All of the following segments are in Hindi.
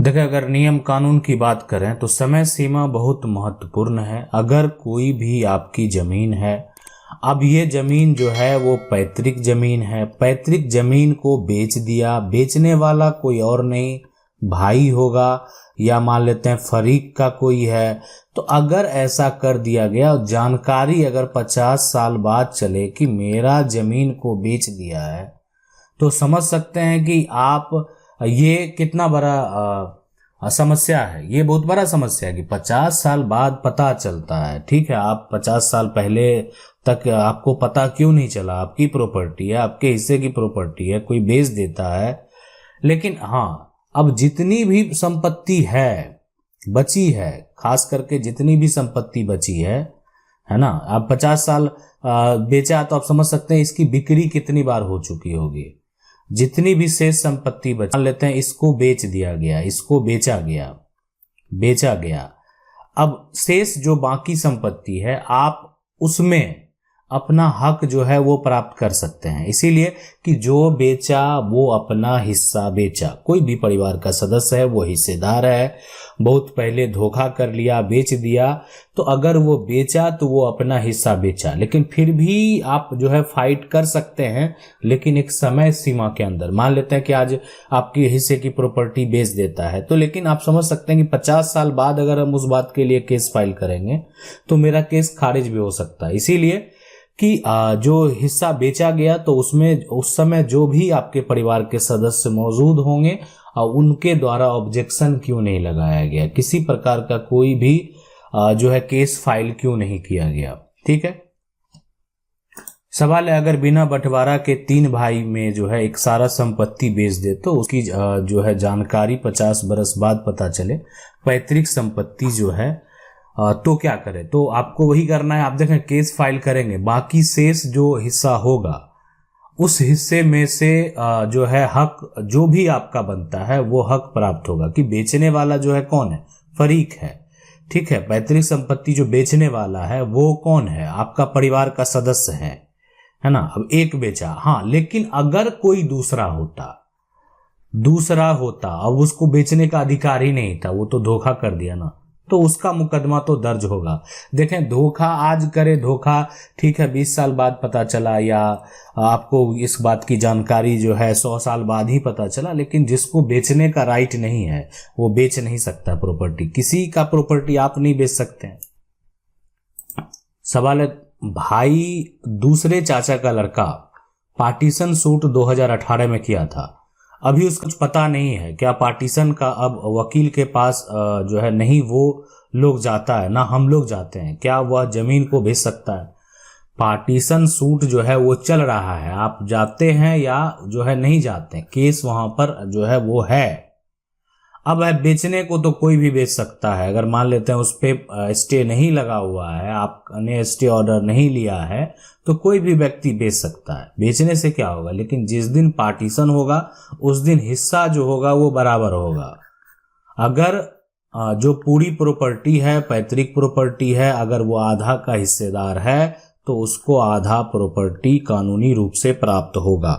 देखिए, अगर नियम कानून की बात करें तो समय सीमा बहुत महत्वपूर्ण है। अगर कोई भी आपकी जमीन है, अब ये जमीन जो है वो पैतृक जमीन है, पैतृक जमीन को बेच दिया, बेचने वाला कोई और नहीं भाई होगा या मान लेते हैं फरीक का कोई है, तो अगर ऐसा कर दिया गया, जानकारी अगर 50 साल बाद चले कि मेरा जमीन को बेच दिया है, तो समझ सकते हैं कि आप ये कितना बड़ा समस्या है। ये बहुत बड़ा समस्या है कि 50 साल बाद पता चलता है। ठीक है, आप 50 साल पहले तक आपको पता क्यों नहीं चला, आपकी प्रॉपर्टी है, आपके हिस्से की प्रॉपर्टी है, कोई बेच देता है। लेकिन हाँ, अब जितनी भी संपत्ति है बची है, खास करके जितनी भी संपत्ति बची है ना, अब 50 साल बेचा तो आप समझ सकते हैं इसकी बिक्री कितनी बार हो चुकी होगी। जितनी भी शेष संपत्ति बचा, मान लेते हैं इसको बेच दिया गया, इसको बेचा गया। अब शेष जो बाकी संपत्ति है, आप उसमें अपना हक जो है वो प्राप्त कर सकते हैं। इसीलिए कि जो बेचा वो अपना हिस्सा बेचा। कोई भी परिवार का सदस्य है, वो हिस्सेदार है, बहुत पहले धोखा कर लिया, बेच दिया, तो अगर वो बेचा तो वो अपना हिस्सा बेचा। लेकिन फिर भी आप जो है फाइट कर सकते हैं, लेकिन एक समय सीमा के अंदर। मान लेते हैं कि आज आपके हिस्से की प्रॉपर्टी बेच देता है, तो लेकिन आप समझ सकते हैं कि 50 साल बाद अगर हम उस बात के लिए केस फाइल करेंगे तो मेरा केस खारिज भी हो सकता है। इसीलिए कि जो हिस्सा बेचा गया तो उसमें उस समय जो भी आपके परिवार के सदस्य मौजूद होंगे और उनके द्वारा ऑब्जेक्शन क्यों नहीं लगाया गया, किसी प्रकार का कोई भी जो है केस फाइल क्यों नहीं किया गया। ठीक है, सवाल है, अगर बिना बंटवारा के 3 भाई में जो है एक सारा संपत्ति बेच दे तो उसकी जो है जानकारी 50 बरस बाद पता चले, पैतृक संपत्ति जो है, तो क्या करें। तो आपको वही करना है, आप देखें केस फाइल करेंगे, बाकी शेष जो हिस्सा होगा उस हिस्से में से जो है हक जो भी आपका बनता है वो हक प्राप्त होगा। कि बेचने वाला जो है कौन है, फरीक है। ठीक है, पैतृक संपत्ति जो बेचने वाला है वो कौन है, आपका परिवार का सदस्य है ना। अब एक बेचा, हाँ, लेकिन अगर कोई दूसरा होता, अब उसको बेचने का अधिकार ही नहीं था, वो तो धोखा कर दिया ना, तो उसका मुकदमा तो दर्ज होगा। देखें, धोखा आज करे धोखा, ठीक है, 20 साल बाद पता चला, या आपको इस बात की जानकारी जो है 100 साल बाद ही पता चला, लेकिन जिसको बेचने का राइट नहीं है वो बेच नहीं सकता प्रॉपर्टी। किसी का प्रॉपर्टी आप नहीं बेच सकते हैं। सवाल है, भाई दूसरे चाचा का लड़का पार्टीशन सूट 2018 में किया था, अभी उसको कुछ पता नहीं है, क्या पार्टीशन का अब वकील के पास जो है नहीं वो लोग जाता है ना हम लोग जाते हैं, क्या वह जमीन को बेच सकता है। पार्टीशन सूट जो है वो चल रहा है, आप जाते हैं या जो है नहीं जाते हैं, केस वहां पर जो है वो है। अब है बेचने को तो कोई भी बेच सकता है, अगर मान लेते हैं उस पे स्टे नहीं लगा हुआ है, आपने स्टे ऑर्डर नहीं लिया है, तो कोई भी व्यक्ति बेच सकता है। बेचने से क्या होगा, लेकिन जिस दिन पार्टीशन होगा उस दिन हिस्सा जो होगा वो बराबर होगा। अगर जो पूरी प्रॉपर्टी है, पैतृक प्रॉपर्टी है, अगर वो आधा का हिस्सेदार है तो उसको आधा प्रॉपर्टी कानूनी रूप से प्राप्त होगा।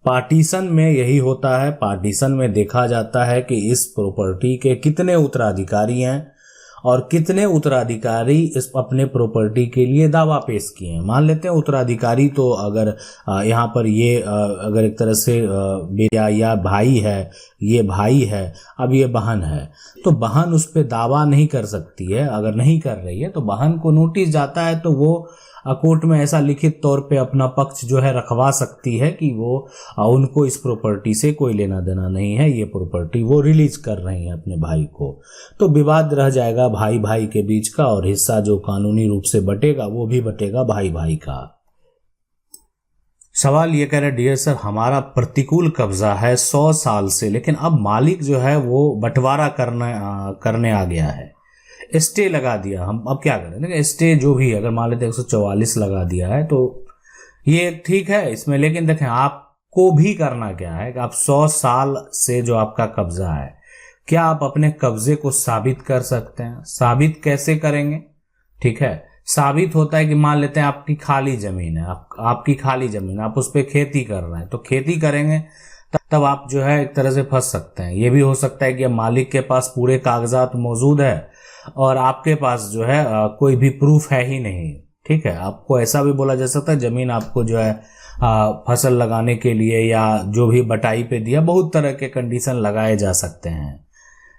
पार्टीशन में यही होता है। पार्टीशन में देखा जाता है कि इस प्रॉपर्टी के कितने उत्तराधिकारी हैं और कितने उत्तराधिकारी इस अपने प्रॉपर्टी के लिए दावा पेश किए हैं। मान लेते हैं उत्तराधिकारी तो अगर यहाँ पर ये अगर एक तरह से बेटा या भाई है, ये भाई है, अब ये बहन है, तो बहन उस पर दावा नहीं कर सकती है। अगर नहीं कर रही है तो बहन को नोटिस जाता है, तो वो कोर्ट में ऐसा लिखित तौर पे अपना पक्ष जो है रखवा सकती है कि वो उनको इस प्रॉपर्टी से कोई लेना देना नहीं है, ये प्रॉपर्टी वो रिलीज कर रही है अपने भाई को। तो विवाद रह जाएगा भाई भाई के बीच का, और हिस्सा जो कानूनी रूप से बटेगा वो भी बटेगा भाई भाई का। सवाल ये कह रहे, डियर सर, हमारा प्रतिकूल कब्जा है 100 साल से, लेकिन अब मालिक जो है वो बंटवारा करने आ गया है, स्टे लगा दिया, हम अब क्या करें। देखिए, स्टे जो भी अगर मान लेते 144 लगा दिया है तो ये ठीक है इसमें, लेकिन देखें आपको भी करना क्या है कि आप 100 साल से जो आपका कब्जा है, क्या आप अपने कब्जे को साबित कर सकते हैं। साबित कैसे करेंगे, ठीक है, साबित होता है कि मान लेते हैं आपकी खाली जमीन है, आपकी खाली जमीन, आप उस पर खेती कर रहे हैं, तो खेती करेंगे तब आप जो है एक तरह से फंस सकते हैं। ये भी हो सकता है कि मालिक के पास पूरे कागजात मौजूद है और आपके पास जो है कोई भी प्रूफ है ही नहीं। ठीक है, आपको ऐसा भी बोला जा सकता है जमीन आपको जो है फसल लगाने के लिए या जो भी बटाई पे दिया, बहुत तरह के कंडीशन लगाए जा सकते हैं।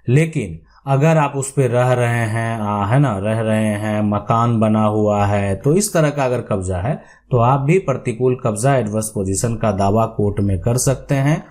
लेकिन अगर आप उस पे रह रहे हैं, है ना, रह रहे हैं, मकान बना हुआ है, तो इस तरह का अगर कब्जा है तो आप भी प्रतिकूल कब्जा एडवर्स पोजीशन का दावा कोर्ट में कर सकते हैं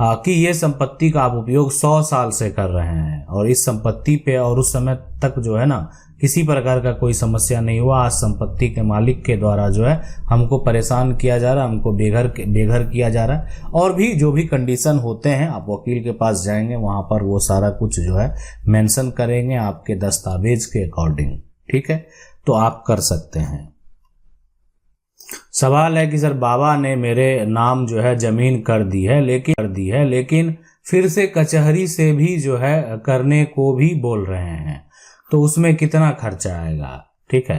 कि ये संपत्ति का आप उपयोग 100 साल से कर रहे हैं और इस संपत्ति पे और उस समय तक जो है ना किसी प्रकार का कोई समस्या नहीं हुआ। आज संपत्ति के मालिक के द्वारा जो है हमको परेशान किया जा रहा है, हमको बेघर किया जा रहा है, और भी जो भी कंडीशन होते हैं आप वकील के पास जाएंगे, वहां पर वो सारा कुछ जो है मेंशन करेंगे आपके दस्तावेज के अकॉर्डिंग। ठीक है, तो आप कर सकते हैं। सवाल है कि सर बाबा ने मेरे नाम जो है जमीन कर दी है लेकिन फिर से कचहरी से भी जो है करने को भी बोल रहे हैं, तो उसमें कितना खर्चा आएगा। ठीक है,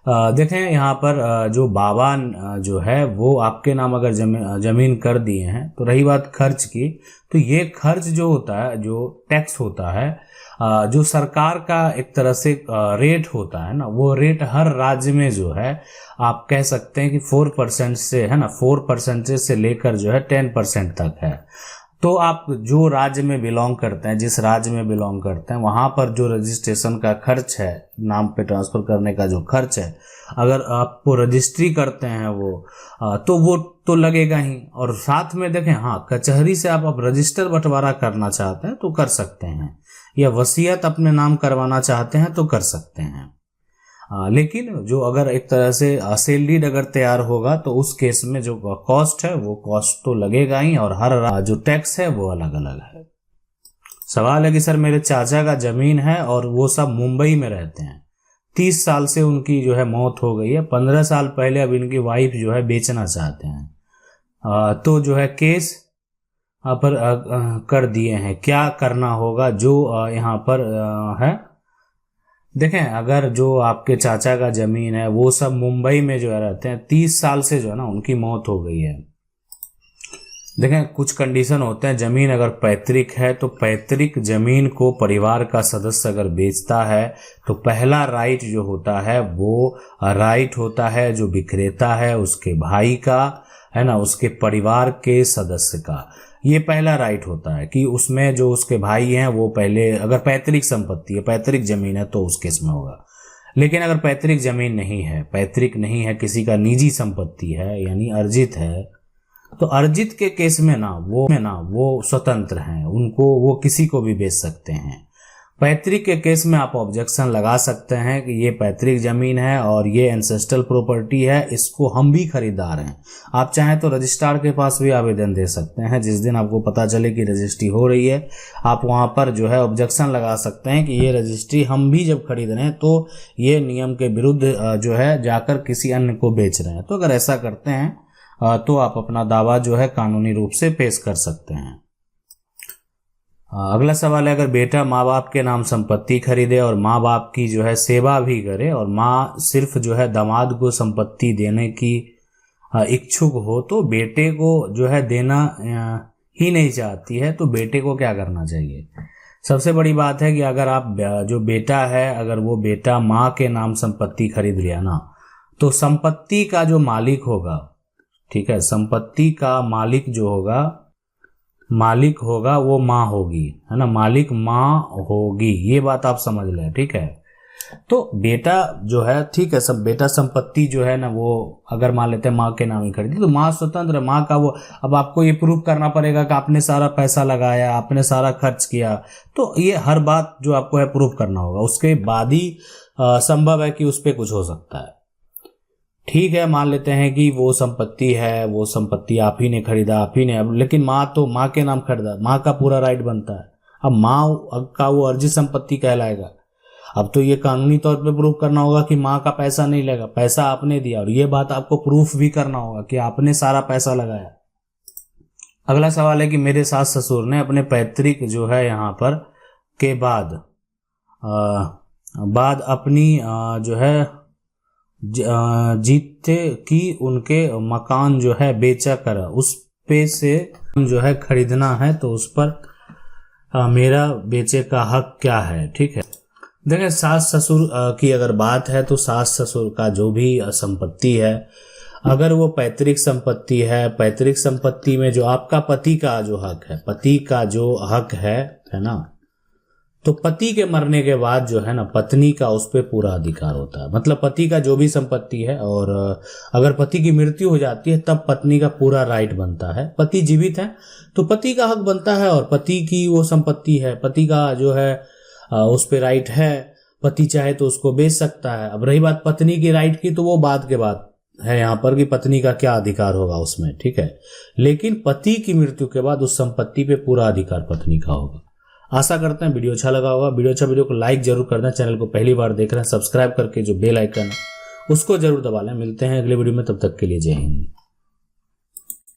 देखें यहाँ पर जो बाबा जो है वो आपके नाम अगर जमीन कर दिए हैं, तो रही बात खर्च की, तो ये खर्च जो होता है, जो टैक्स होता है, जो सरकार का एक तरह से रेट होता है ना, वो रेट हर राज्य में जो है आप कह सकते हैं कि 4% से, है ना, 4% से लेकर जो है 10% तक है। तो आप जो राज्य में बिलोंग करते हैं, जिस राज्य में बिलोंग करते हैं, वहां पर जो रजिस्ट्रेशन का खर्च है, नाम पे ट्रांसफर करने का जो खर्च है, अगर आपको रजिस्ट्री करते हैं वो तो लगेगा ही। और साथ में देखें, हाँ, कचहरी से आप रजिस्टर बंटवारा करना चाहते हैं तो कर सकते हैं, या वसीयत अपने नाम करवाना चाहते हैं तो कर सकते हैं। लेकिन जो अगर एक तरह से सेल डीड अगर तैयार होगा तो उस केस में जो कॉस्ट है वो कॉस्ट तो लगेगा ही, और हर जो टैक्स है वो अलग अलग है। सवाल है कि सर मेरे चाचा का जमीन है और वो सब मुंबई में रहते हैं, 30 साल से उनकी जो है मौत हो गई है, 15 साल पहले अब इनकी वाइफ जो है बेचना चाहते हैं, तो जो है केस पर कर दिए हैं, क्या करना होगा जो यहाँ पर है। देखें, अगर जो आपके चाचा का जमीन है वो सब मुंबई में जो है रहते हैं, 30 साल से जो है ना उनकी मौत हो गई है। देखें, कुछ कंडीशन होते हैं, जमीन अगर पैतृक है तो पैतृक जमीन को परिवार का सदस्य अगर बेचता है तो पहला राइट जो होता है वो राइट होता है जो विक्रेता है उसके भाई का, है ना, उसके परिवार के सदस्य का। ये पहला राइट होता है कि उसमें जो उसके भाई हैं वो पहले, अगर पैतृक संपत्ति है, पैतृक जमीन है तो उस केस में होगा। लेकिन अगर पैतृक जमीन नहीं है, पैतृक नहीं है, किसी का निजी संपत्ति है यानी अर्जित है, तो अर्जित के केस में ना वो स्वतंत्र हैं, उनको वो किसी को भी बेच सकते हैं। पैतृक के केस में आप ऑब्जेक्शन लगा सकते हैं कि ये पैतृक जमीन है और ये एंसेस्ट्रल प्रॉपर्टी है, इसको हम भी खरीदार हैं। आप चाहें तो रजिस्ट्रार के पास भी आवेदन दे सकते हैं। जिस दिन आपको पता चले कि रजिस्ट्री हो रही है, आप वहां पर जो है ऑब्जेक्शन लगा सकते हैं कि ये रजिस्ट्री हम भी जब खरीद रहे हैं तो ये नियम के विरुद्ध जो है जाकर किसी अन्य को बेच रहे हैं। तो अगर ऐसा करते हैं तो आप अपना दावा जो है कानूनी रूप से पेश कर सकते हैं। अगला सवाल है, अगर बेटा माँ बाप के नाम संपत्ति खरीदे और माँ बाप की जो है सेवा भी करे और माँ सिर्फ जो है दामाद को संपत्ति देने की इच्छुक हो, तो बेटे को जो है देना ही नहीं चाहती है, तो बेटे को क्या करना चाहिए। सबसे बड़ी बात है कि अगर आप जो बेटा है, अगर वो बेटा माँ के नाम संपत्ति खरीद लिया ना, तो संपत्ति का जो मालिक होगा, ठीक है, संपत्ति का मालिक जो होगा, मालिक होगा वो माँ होगी, है ना, मालिक माँ होगी, ये बात आप समझ लें। ठीक है, तो बेटा जो है, ठीक है, सब बेटा संपत्ति जो है ना वो अगर मान लेते हैं माँ के नाम ही खरीदी, तो माँ स्वतंत्र है, माँ का वो, अब आपको ये प्रूफ करना पड़ेगा कि आपने सारा पैसा लगाया, आपने सारा खर्च किया, तो ये हर बात जो आपको है प्रूफ करना होगा, उसके बाद ही संभव है कि उस पर कुछ हो सकता है। ठीक है, मान लेते हैं कि वो संपत्ति है, वो संपत्ति आप ही ने खरीदा, आप ही ने, अब लेकिन माँ के नाम खरीदा, माँ का पूरा राइट बनता है, अब माँ का वो अर्जित संपत्ति कहलाएगा। अब तो ये कानूनी तौर पे प्रूफ करना होगा कि माँ का पैसा नहीं लगा, पैसा आपने दिया, और ये बात आपको प्रूफ भी करना होगा कि आपने सारा पैसा लगाया। अगला सवाल है कि मेरे सास ससुर ने अपने पैतृक जो है यहाँ पर के बाद अपनी जो है जीते की उनके मकान जो है बेचा कर उस पे से जो है खरीदना है तो उस पर मेरा बेचे का हक क्या है। ठीक है, देखें सास ससुर की अगर बात है तो सास ससुर का जो भी संपत्ति है, अगर वो पैतृक संपत्ति है, पैतृक संपत्ति में जो आपका पति का जो हक है, पति का जो हक है ना, तो पति के मरने के बाद जो है ना पत्नी का उस पर पूरा अधिकार होता है। मतलब पति का जो भी संपत्ति है, और अगर पति की मृत्यु हो जाती है तब पत्नी का पूरा राइट बनता है। पति जीवित है तो पति का हक बनता है, और पति की वो संपत्ति है, पति का जो है उस पे राइट है। पति चाहे तो उसको बेच सकता है। अब रही बात पत्नी की राइट की, तो वो बाद के बाद है यहाँ पर कि पत्नी का क्या अधिकार होगा उसमें। ठीक है, लेकिन पति की मृत्यु के बाद उस संपत्ति पे पूरा अधिकार पत्नी का होगा। आशा करते हैं वीडियो अच्छा लगा होगा। वीडियो को लाइक जरूर कर दें। चैनल को पहली बार देख रहे हैं, सब्सक्राइब करके जो बेल आइकन है उसको जरूर दबा लें। मिलते हैं अगले वीडियो में, तब तक के लिए जय हिंद।